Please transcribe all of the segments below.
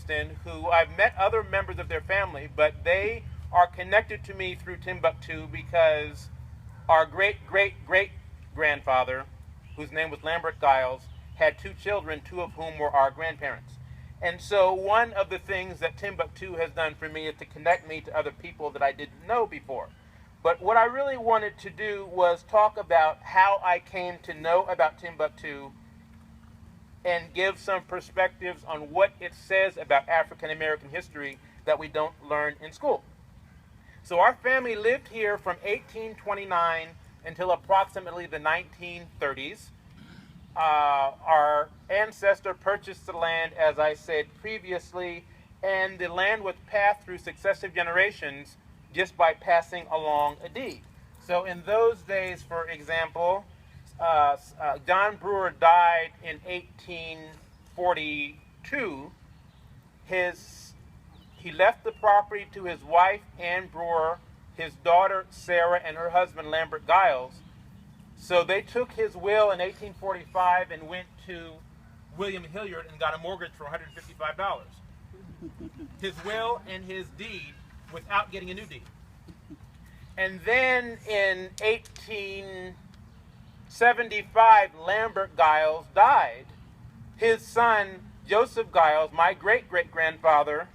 Livingston, who I've met other members of their family, but they are connected to me through Timbuktu because our great-great-great-grandfather, whose name was Lambert Giles, had 2 children, 2 of whom were our grandparents. And so one of the things that Timbuktu has done for me is to connect me to other people that I didn't know before. But what I really wanted to do was talk about how I came to know about Timbuktu and give some perspectives on what it says about African American history that we don't learn in school. So our family lived here from 1829 until approximately the 1930s. Our ancestor purchased the land, as I said previously, and the land was passed through successive generations just by passing along a deed. So in those days, for example, John Brewer died in 1842. He left the property to his wife, Ann Brewer, his daughter, Sarah, and her husband, Lambert Giles. So they took his will in 1845 and went to William Hilliard and got a mortgage for $155. His will and his deed without getting a new deed. And then in 1875, Lambert Giles died. His son, Joseph Giles, my great-great-grandfather,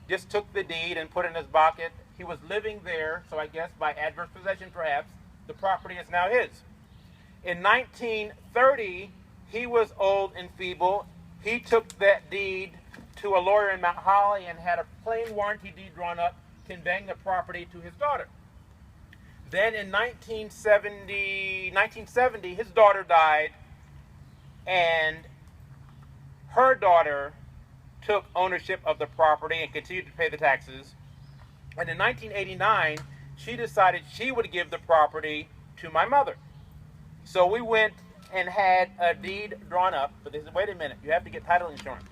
just took the deed and put it in his pocket. He was living there, so I guess by adverse possession perhaps, the property is now his. In 1930, he was old and feeble. He took that deed to a lawyer in Mount Holly and had a plain warranty deed drawn up conveying the property to his daughter. Then in 1970, his daughter died, and her daughter took ownership of the property and continued to pay the taxes. And in 1989, she decided she would give the property to my mother. So we went and had a deed drawn up, but they said, wait a minute, you have to get title insurance.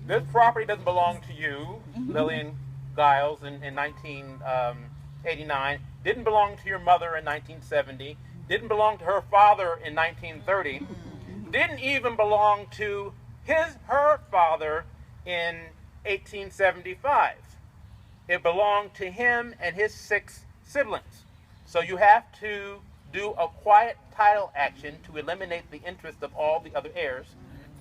This property doesn't belong to you, Lillian Giles, in 1989. Didn't belong to your mother in 1970. Didn't belong to her father in 1930. Didn't even belong to her father in 1875. It belonged to him and his 6 siblings. So you have to do a quiet title action to eliminate the interest of all the other heirs,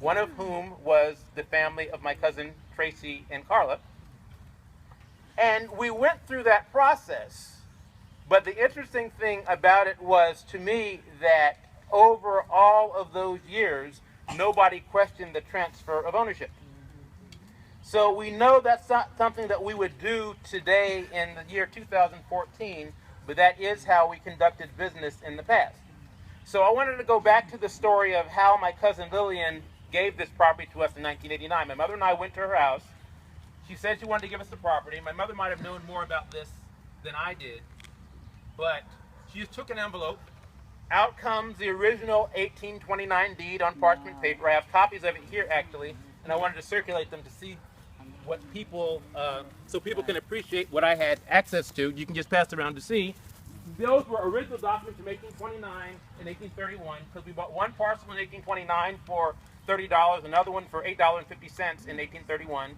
one of whom was the family of my cousin Tracy and Carla. And we went through that process. But the interesting thing about it was, to me, that over all of those years, nobody questioned the transfer of ownership. So we know that's not something that we would do today in the year 2014, but that is how we conducted business in the past. So I wanted to go back to the story of how my cousin Lillian gave this property to us in 1989. My mother and I went to her house. She said she wanted to give us the property. My mother might have known more about this than I did, but she just took an envelope. Out comes the original 1829 deed on parchment paper. I have copies of it here, actually, and I wanted to circulate them to see what people, so people can appreciate what I had access to. You can just pass it around to see. Those were original documents from 1829 and 1831, because we bought one parcel in 1829 for $30, another one for $8.50 in 1831.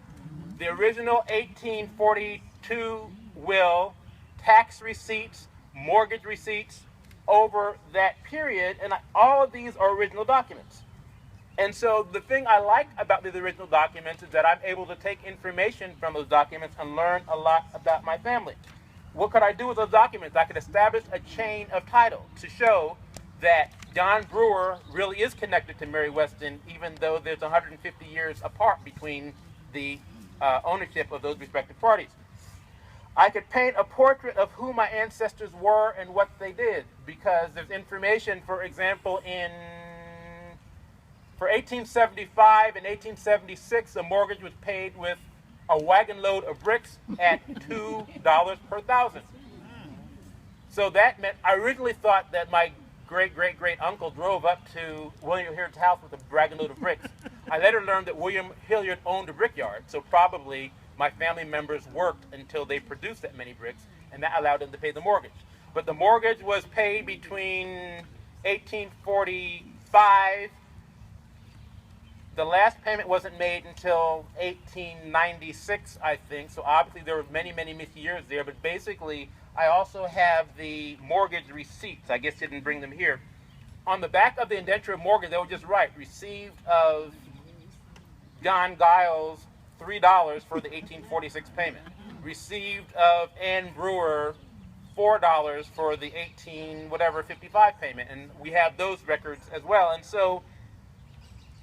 The original 1842 will, tax receipts, mortgage receipts over that period, and all of these are original documents. And so the thing I like about these original documents is that I'm able to take information from those documents and learn a lot about my family. What could I do with those documents? I could establish a chain of title to show that John Brewer really is connected to Mary Weston, even though there's 150 years apart between the ownership of those respective parties. I could paint a portrait of who my ancestors were and what they did, because there's information, for example, for 1875 and 1876, a mortgage was paid with a wagon load of bricks at $2 per thousand. So that meant, I originally thought that my great-great-great-uncle drove up to William Hilliard's house with a wagon load of bricks. I later learned that William Hilliard owned a brickyard, so probably my family members worked until they produced that many bricks, and that allowed them to pay the mortgage. But the mortgage was paid between 1845, The last payment wasn't made until 1896, I think, so obviously there were many, many missed years there, but basically I also have the mortgage receipts. I guess I didn't bring them here. On the back of the indenture of mortgage, they were just right. Received of John Giles, $3 for the 1846 payment. Received of Ann Brewer, $4 for the 55 payment, and we have those records as well. And so,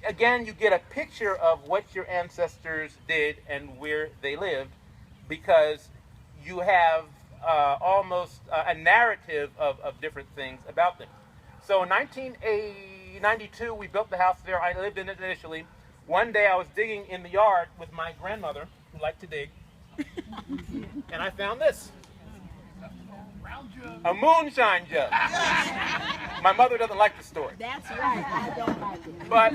again, you get a picture of what your ancestors did and where they lived, because you have almost a narrative of different things about them. So in 1992, we built the house there. I lived in it initially. One day I was digging in the yard with my grandmother, who liked to dig, and I found this. A moonshine jug. My mother doesn't like the story. That's right. I don't like it. But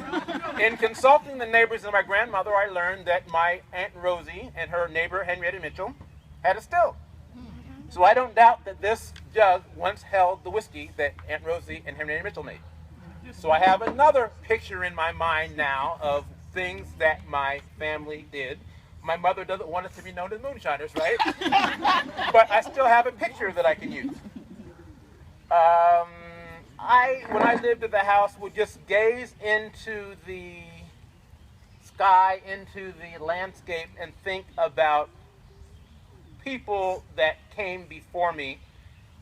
in consulting the neighbors and my grandmother, I learned that my Aunt Rosie and her neighbor Henrietta Mitchell had a still. So I don't doubt that this jug once held the whiskey that Aunt Rosie and Henrietta Mitchell made. So I have another picture in my mind now of things that my family did. My mother doesn't want us to be known as moonshiners, right? But I still have a picture that I can use. When I lived at the house, would just gaze into the sky, into the landscape, and think about people that came before me.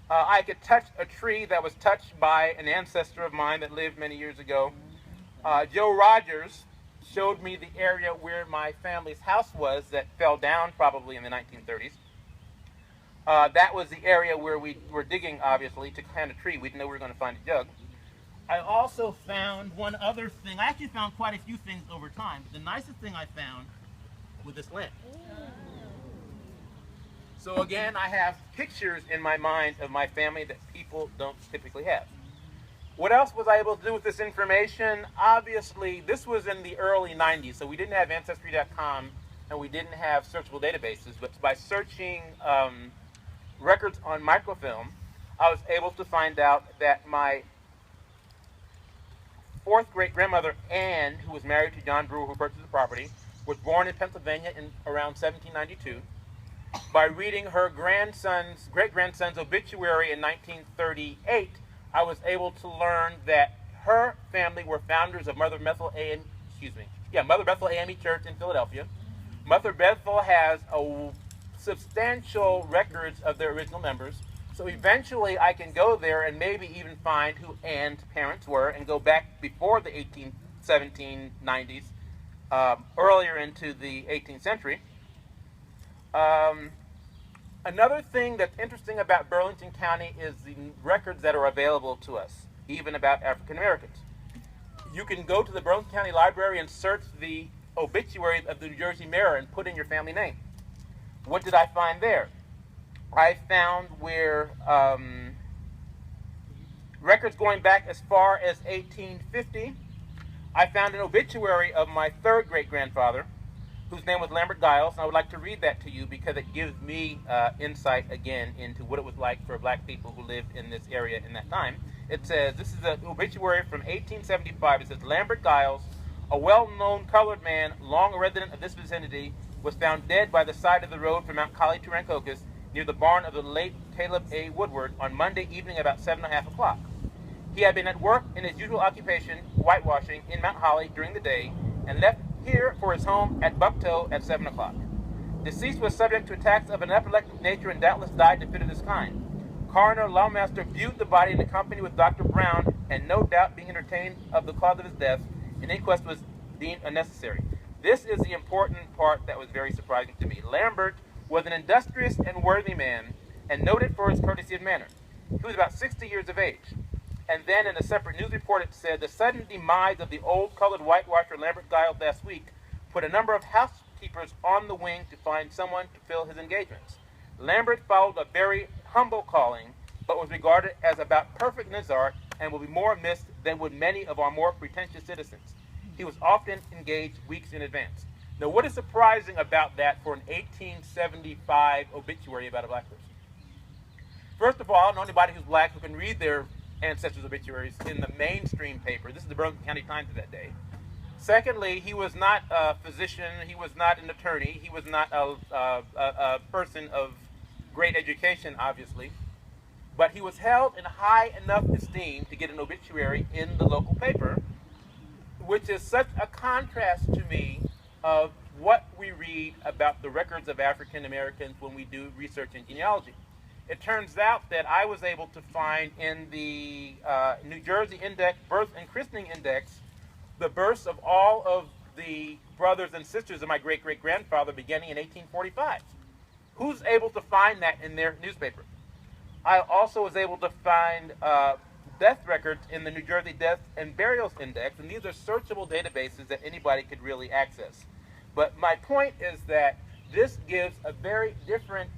I could touch a tree that was touched by an ancestor of mine that lived many years ago. Joe Rogers showed me the area where my family's house was that fell down probably in the 1930s. That was the area where we were digging, obviously, to plant a tree. We didn't know we were going to find a jug. I also found one other thing. I actually found quite a few things over time. But the nicest thing I found was this lamp. So again, I have pictures in my mind of my family that people don't typically have. What else was I able to do with this information? Obviously, this was in the early 90s, so we didn't have Ancestry.com and we didn't have searchable databases, but by searching records on microfilm, I was able to find out that my fourth great-grandmother, Anne, who was married to John Brewer, who purchased the property, was born in Pennsylvania in around 1792. By reading her great-grandson's obituary in 1938, I was able to learn that her family were founders of Mother Bethel AME Church in Philadelphia. Mother Bethel has substantial records of their original members. So eventually I can go there and maybe even find who Anne's parents were and go back before the 1790s, earlier into the 18th century. Another thing that's interesting about Burlington County is the records that are available to us, even about African Americans. You can go to the Burlington County Library and search the obituaries of the New Jersey Mirror and put in your family name. What did I find there? I found where records going back as far as 1850. I found an obituary of my third great-grandfather, whose name was Lambert Giles, and I would like to read that to you because it gives me insight again into what it was like for black people who lived in this area in that time. It says, this is an obituary from 1875. It says, Lambert Giles, a well-known colored man, long a resident of this vicinity, was found dead by the side of the road from Mount Collie to Rancocas, near the barn of the late Caleb A. Woodward, on Monday evening about 7:30 o'clock. He had been at work in his usual occupation, whitewashing, in Mount Holly during the day, and left here for his home at Bucktoe at 7 o'clock. Deceased was subject to attacks of an epileptic nature and doubtless died to fit of this kind. Coroner Lawmaster viewed the body in company with Dr. Brown, and no doubt being entertained of the cause of his death, an inquest was deemed unnecessary. This is the important part that was very surprising to me. Lambert was an industrious and worthy man, and noted for his courtesy of manner. He was about 60 years of age. And then in a separate news report it said, the sudden demise of the old colored whitewasher Lambert Giles last week put a number of housekeepers on the wing to find someone to fill his engagements. Lambert followed a very humble calling, but was regarded as about perfect in his art and will be more missed than would many of our more pretentious citizens. He was often engaged weeks in advance. Now, what is surprising about that for an 1875 obituary about a black person? First of all, I don't know anybody who's black who can read their ancestors' obituaries in the mainstream paper. This is the Burlington County Times of that day. Secondly, he was not a physician, he was not an attorney, he was not a person of great education, obviously, but he was held in high enough esteem to get an obituary in the local paper, which is such a contrast to me of what we read about the records of African Americans when we do research in genealogy. It turns out that I was able to find in the New Jersey Index, Birth and Christening Index, the births of all of the brothers and sisters of my great-great-grandfather beginning in 1845. Who's able to find that in their newspaper? I also was able to find death records in the New Jersey Death and Burials Index, and these are searchable databases that anybody could really access. But my point is that this gives a very different